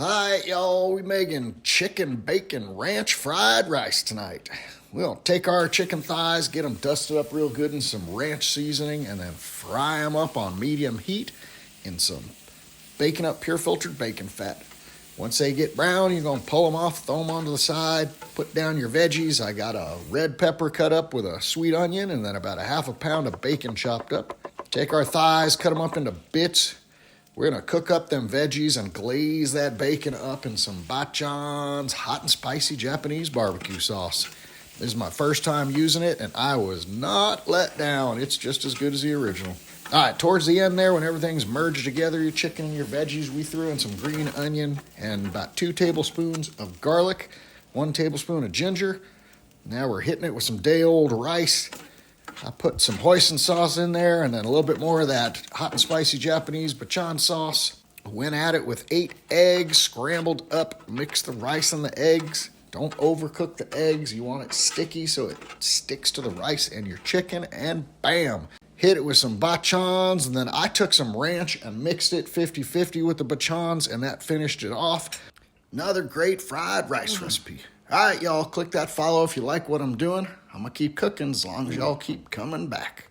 Alright, y'all, we making chicken bacon ranch fried rice tonight. We'll take our chicken thighs, get them dusted up real good in some ranch seasoning, and then fry them up on medium heat in some bacon up pure filtered bacon fat. Once they get brown, you're going to pull them off, throw them onto the side, put down your veggies. I got a red pepper cut up with a sweet onion and then about a half a pound of bacon chopped up. Take our thighs, cut them up into bits. We're going to cook up them veggies and glaze that bacon up in some bachan's hot and spicy Japanese barbecue sauce. This is my first time using it, and I was not let down. It's just as good as the original. All right, towards the end there, when everything's merged together, your chicken and your veggies, we threw in some green onion and about 2 tablespoons of garlic, 1 tablespoon of ginger. Now we're hitting it with some day-old rice. I put some hoisin sauce in there and then a little bit more of that hot and spicy Japanese bachan sauce. Went at it with 8 eggs, scrambled up, mixed the rice and the eggs. Don't overcook the eggs. You want it sticky so it sticks to the rice and your chicken, and bam! Hit it with some bachans, and then I took some ranch and mixed it 50-50 with the bachans, and that finished it off. Another great fried rice recipe. All right, y'all, click that follow if you like what I'm doing. I'm going to keep cooking as long as y'all keep coming back.